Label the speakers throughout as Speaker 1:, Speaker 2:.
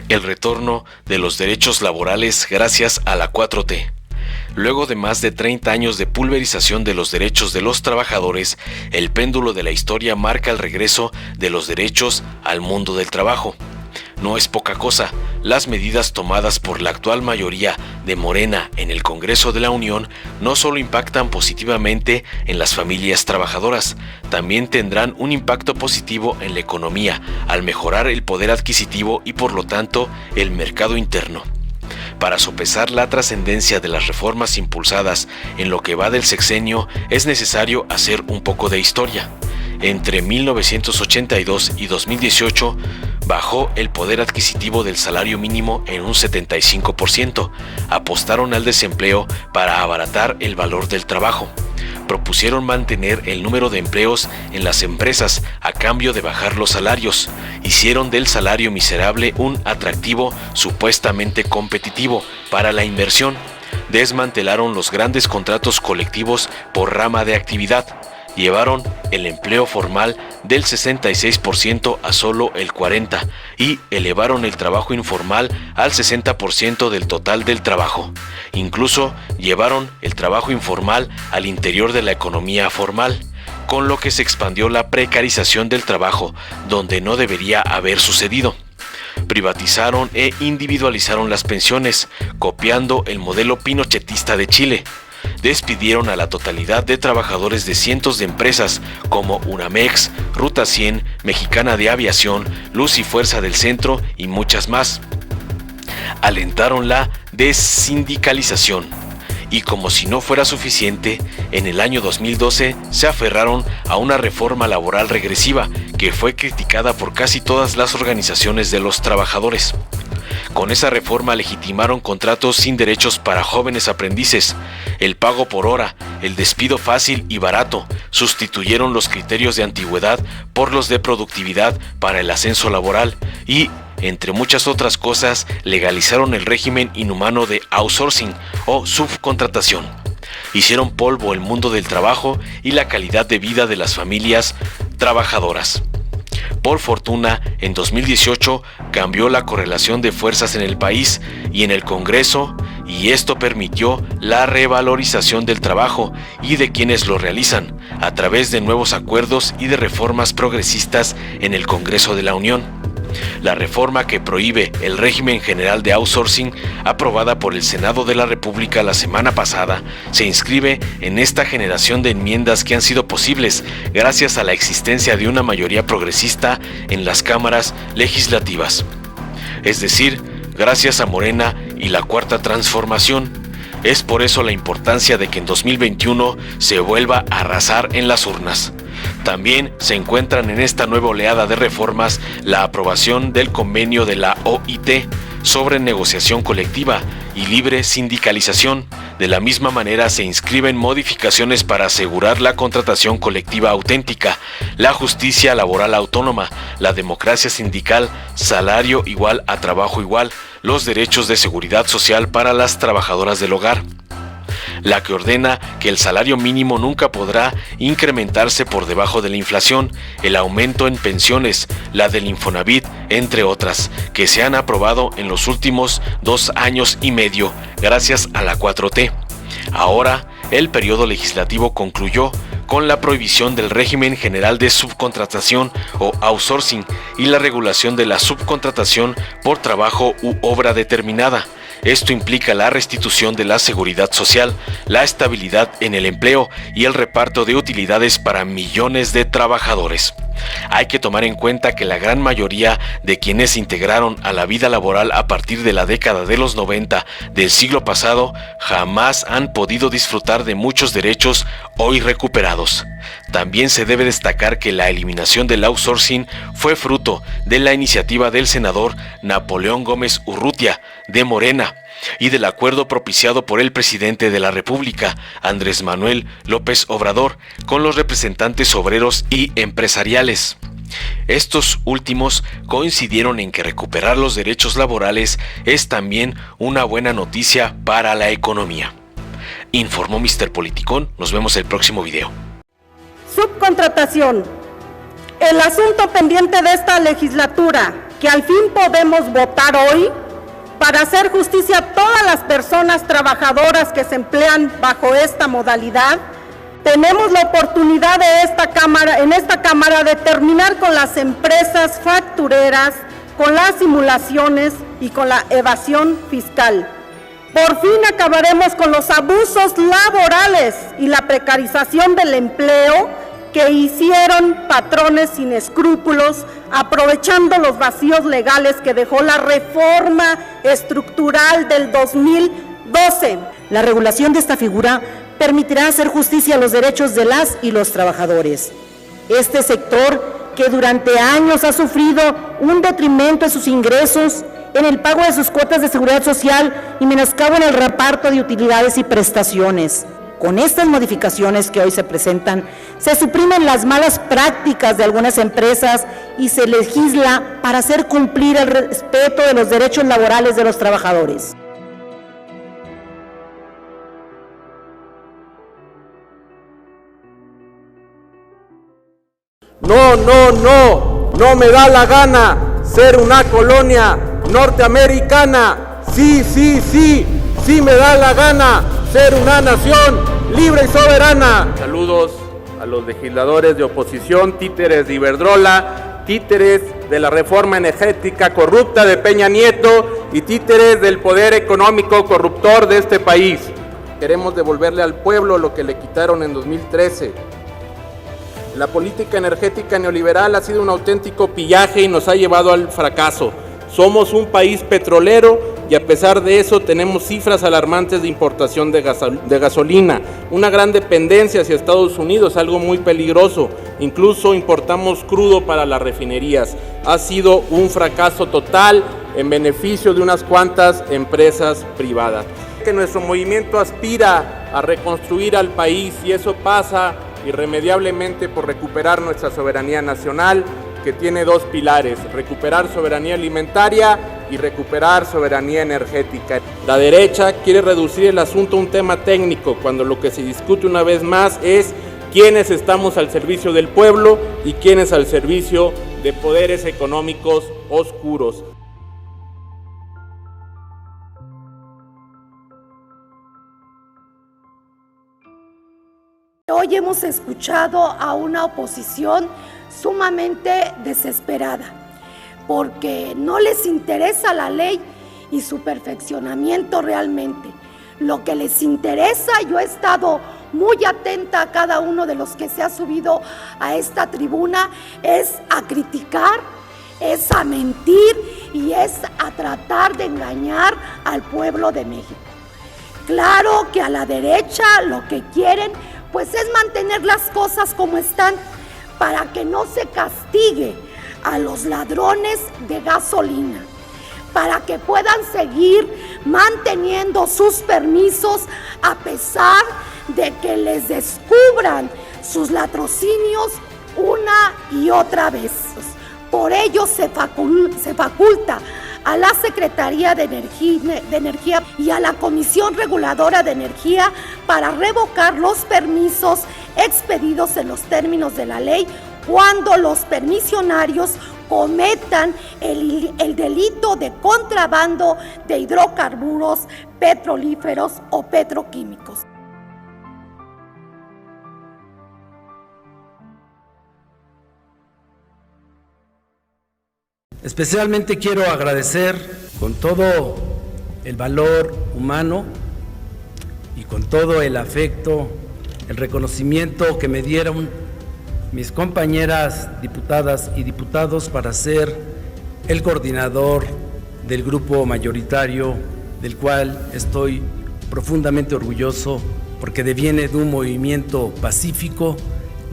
Speaker 1: el retorno de los derechos laborales gracias a la 4T. Luego de más de 30 años de pulverización de los derechos de los trabajadores, el péndulo de la historia marca el regreso de los derechos al mundo del trabajo. No es poca cosa, las medidas tomadas por la actual mayoría de Morena en el Congreso de la Unión no solo impactan positivamente en las familias trabajadoras, también tendrán un impacto positivo en la economía al mejorar el poder adquisitivo y por lo tanto el mercado interno. Para sopesar la trascendencia de las reformas impulsadas en lo que va del sexenio, es necesario hacer un poco de historia. Entre 1982 y 2018, bajó el poder adquisitivo del salario mínimo en un 75%. Apostaron al desempleo para abaratar el valor del trabajo. Propusieron mantener el número de empleos en las empresas a cambio de bajar los salarios. Hicieron del salario miserable un atractivo supuestamente competitivo para la inversión. Desmantelaron los grandes contratos colectivos por rama de actividad. Llevaron el empleo formal del 66% a solo el 40% y elevaron el trabajo informal al 60% del total del trabajo. Incluso llevaron el trabajo informal al interior de la economía formal, con lo que se expandió la precarización del trabajo donde no debería haber sucedido. Privatizaron e individualizaron las pensiones, copiando el modelo pinochetista de Chile. Despidieron a la totalidad de trabajadores de cientos de empresas como Unamex, Ruta 100, Mexicana de Aviación, Luz y Fuerza del Centro y muchas más. Alentaron la desindicalización. Y como si no fuera suficiente, en el año 2012 se aferraron a una reforma laboral regresiva que fue criticada por casi todas las organizaciones de los trabajadores. Con esa reforma legitimaron contratos sin derechos para jóvenes aprendices, el pago por hora, el despido fácil y barato, sustituyeron los criterios de antigüedad por los de productividad para el ascenso laboral y, entre muchas otras cosas, legalizaron el régimen inhumano de outsourcing o subcontratación. Hicieron polvo el mundo del trabajo y la calidad de vida de las familias trabajadoras. Por fortuna, en 2018 cambió la correlación de fuerzas en el país y en el Congreso, y esto permitió la revalorización del trabajo y de quienes lo realizan, a través de nuevos acuerdos y de reformas progresistas en el Congreso de la Unión. La reforma que prohíbe el régimen general de outsourcing, aprobada por el Senado de la República la semana pasada, se inscribe en esta generación de enmiendas que han sido posibles gracias a la existencia de una mayoría progresista en las cámaras legislativas. Es decir, gracias a Morena y la Cuarta Transformación. Es por eso la importancia de que en 2021 se vuelva a arrasar en las urnas. También se encuentran en esta nueva oleada de reformas la aprobación del convenio de la OIT sobre negociación colectiva y libre sindicalización. De la misma manera se inscriben modificaciones para asegurar la contratación colectiva auténtica, la justicia laboral autónoma, la democracia sindical, salario igual a trabajo igual, los derechos de seguridad social para las trabajadoras del hogar. La que ordena que el salario mínimo nunca podrá incrementarse por debajo de la inflación, el aumento en pensiones, la del Infonavit, entre otras, que se han aprobado en los últimos 2 años y medio, gracias a la 4T. Ahora, el periodo legislativo concluyó con la prohibición del régimen general de subcontratación o outsourcing y la regulación de la subcontratación por trabajo u obra determinada. Esto implica la restitución de la seguridad social, la estabilidad en el empleo y el reparto de utilidades para millones de trabajadores. Hay que tomar en cuenta que la gran mayoría de quienes se integraron a la vida laboral a partir de la década de los 90 del siglo pasado jamás han podido disfrutar de muchos derechos hoy recuperados. También se debe destacar que la eliminación del outsourcing fue fruto de la iniciativa del senador Napoleón Gómez Urrutia, de Morena, y del acuerdo propiciado por el presidente de la República, Andrés Manuel López Obrador, con los representantes obreros y empresariales. Estos últimos coincidieron en que recuperar los derechos laborales es también una buena noticia para la economía. Informó Mr. Politicón, nos vemos el próximo video.
Speaker 2: Subcontratación. El asunto pendiente de esta legislatura que al fin podemos votar hoy para hacer justicia a todas las personas trabajadoras que se emplean bajo esta modalidad. Tenemos la oportunidad en esta Cámara de terminar con las empresas factureras, con las simulaciones y con la evasión fiscal. Por fin acabaremos con los abusos laborales y la precarización del empleo que hicieron patrones sin escrúpulos, aprovechando los vacíos legales que dejó la reforma estructural del 2012.
Speaker 3: La regulación de esta figura permitirá hacer justicia a los derechos de las y los trabajadores. Este sector, que durante años ha sufrido un detrimento en sus ingresos, en el pago de sus cuotas de seguridad social y menoscabo en el reparto de utilidades y prestaciones. Con estas modificaciones que hoy se presentan, se suprimen las malas prácticas de algunas empresas y se legisla para hacer cumplir el respeto de los derechos laborales de los trabajadores.
Speaker 4: No me da la gana ser una colonia norteamericana. Sí me da la gana ser una nación libre y soberana. Saludos a los legisladores de oposición, títeres de Iberdrola, títeres de la reforma energética corrupta de Peña Nieto y títeres del poder económico corruptor de este país. Queremos devolverle al pueblo lo que le quitaron en 2013. La política energética neoliberal ha sido un auténtico pillaje y nos ha llevado al fracaso. Somos un país petrolero y a pesar de eso tenemos cifras alarmantes de importación de gasolina, una gran dependencia hacia Estados Unidos, algo muy peligroso. Incluso importamos crudo para las refinerías. Ha sido un fracaso total en beneficio de unas cuantas empresas privadas. Que nuestro movimiento aspira a reconstruir al país y eso pasa irremediablemente por recuperar nuestra soberanía nacional, que tiene dos pilares: recuperar soberanía alimentaria y recuperar soberanía energética. La derecha quiere reducir el asunto a un tema técnico, cuando lo que se discute una vez más es quiénes estamos al servicio del pueblo y quiénes al servicio de poderes económicos oscuros.
Speaker 5: Hoy hemos escuchado a una oposición sumamente desesperada, porque no les interesa la ley y su perfeccionamiento realmente. Lo que les interesa, yo he estado muy atenta a cada uno de los que se ha subido a esta tribuna, es a criticar, es a mentir y es a tratar de engañar al pueblo de México. Claro que a la derecha lo que quieren pues es mantener las cosas como están, para que no se castigue a los ladrones de gasolina, para que puedan seguir manteniendo sus permisos a pesar de que les descubran sus latrocinios una y otra vez. Por ello se faculta a la Secretaría de Energía y a la Comisión Reguladora de Energía para revocar los permisos expedidos en los términos de la ley cuando los permisionarios cometan el delito de contrabando de hidrocarburos, petrolíferos o petroquímicos.
Speaker 6: Especialmente quiero agradecer con todo el valor humano y con todo el afecto, el reconocimiento que me dieron mis compañeras diputadas y diputados para ser el coordinador del grupo mayoritario, del cual estoy profundamente orgulloso porque deviene de un movimiento pacífico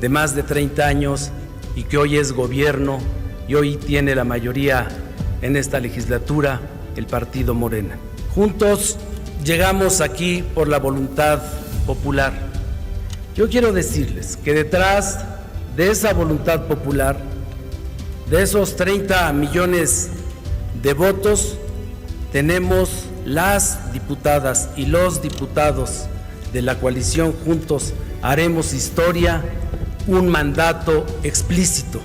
Speaker 6: de más de 30 años y que hoy es gobierno y hoy tiene la mayoría en esta legislatura, el partido Morena. Juntos llegamos aquí por la voluntad popular. Yo quiero decirles que detrás de esa voluntad popular, de esos 30 millones de votos, tenemos las diputadas y los diputados de la coalición Juntos Haremos Historia, un mandato explícito,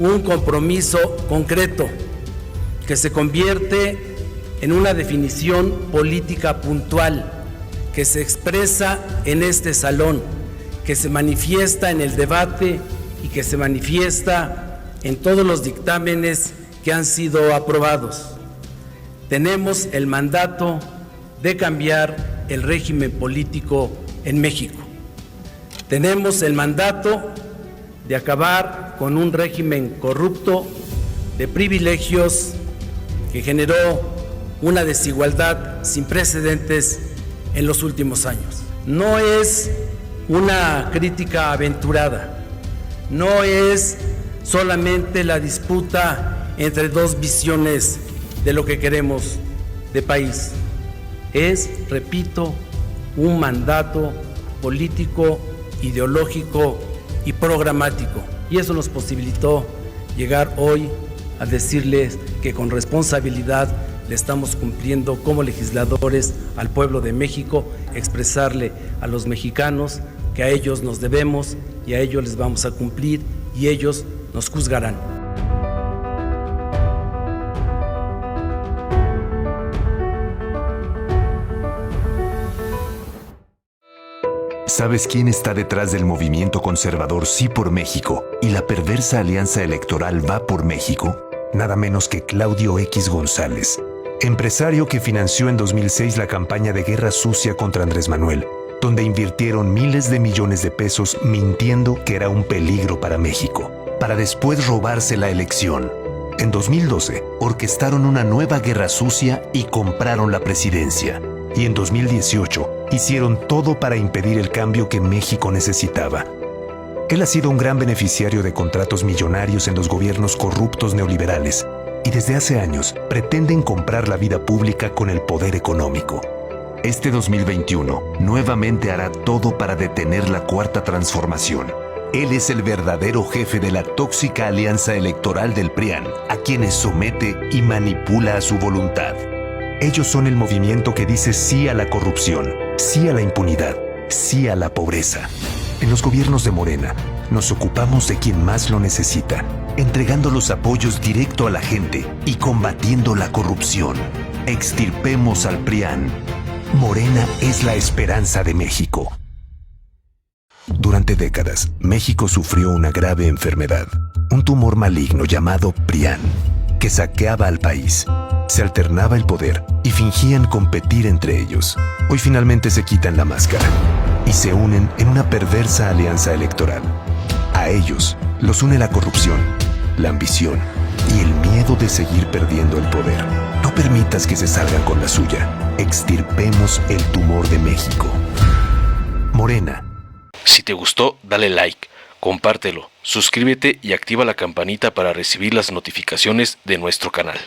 Speaker 6: un compromiso concreto que se convierte en una definición política puntual, que se expresa en este salón, que se manifiesta en el debate y que se manifiesta en todos los dictámenes que han sido aprobados. Tenemos el mandato de cambiar el régimen político en México. Tenemos el mandato de acabar con un régimen corrupto de privilegios que generó una desigualdad sin precedentes en los últimos años. No es una crítica aventurada, no es solamente la disputa entre dos visiones de lo que queremos de país. Es, repito, un mandato político, ideológico y programático. Y eso nos posibilitó llegar hoy a decirles que con responsabilidad le estamos cumpliendo como legisladores al pueblo de México, expresarle a los mexicanos que a ellos nos debemos y a ellos les vamos a cumplir y ellos nos juzgarán.
Speaker 7: ¿Sabes quién está detrás del movimiento conservador Sí por México y la perversa alianza electoral Va por México? Nada menos que Claudio X González, empresario que financió en 2006 la campaña de guerra sucia contra Andrés Manuel, donde invirtieron miles de millones de pesos mintiendo que era un peligro para México, para después robarse la elección. En 2012, orquestaron una nueva guerra sucia y compraron la presidencia. Y en 2018, hicieron todo para impedir el cambio que México necesitaba. Él ha sido un gran beneficiario de contratos millonarios en los gobiernos corruptos neoliberales y desde hace años pretenden comprar la vida pública con el poder económico. Este 2021 nuevamente hará todo para detener la Cuarta Transformación. Él es el verdadero jefe de la tóxica alianza electoral del PRIAN, a quienes somete y manipula a su voluntad. Ellos son el movimiento que dice sí a la corrupción, sí a la impunidad, sí a la pobreza. En los gobiernos de Morena, nos ocupamos de quien más lo necesita, entregando los apoyos directo a la gente y combatiendo la corrupción. Extirpemos al PRIAN. Morena es la esperanza de México. Durante décadas, México sufrió una grave enfermedad, un tumor maligno llamado PRIAN, que saqueaba al país. Se alternaba el poder y fingían competir entre ellos. Hoy finalmente se quitan la máscara y se unen en una perversa alianza electoral. A ellos los une la corrupción, la ambición y el miedo de seguir perdiendo el poder. No permitas que se salgan con la suya. Extirpemos el tumor de México. Morena.
Speaker 1: Si te gustó, dale like, compártelo, suscríbete y activa la campanita para recibir las notificaciones de nuestro canal.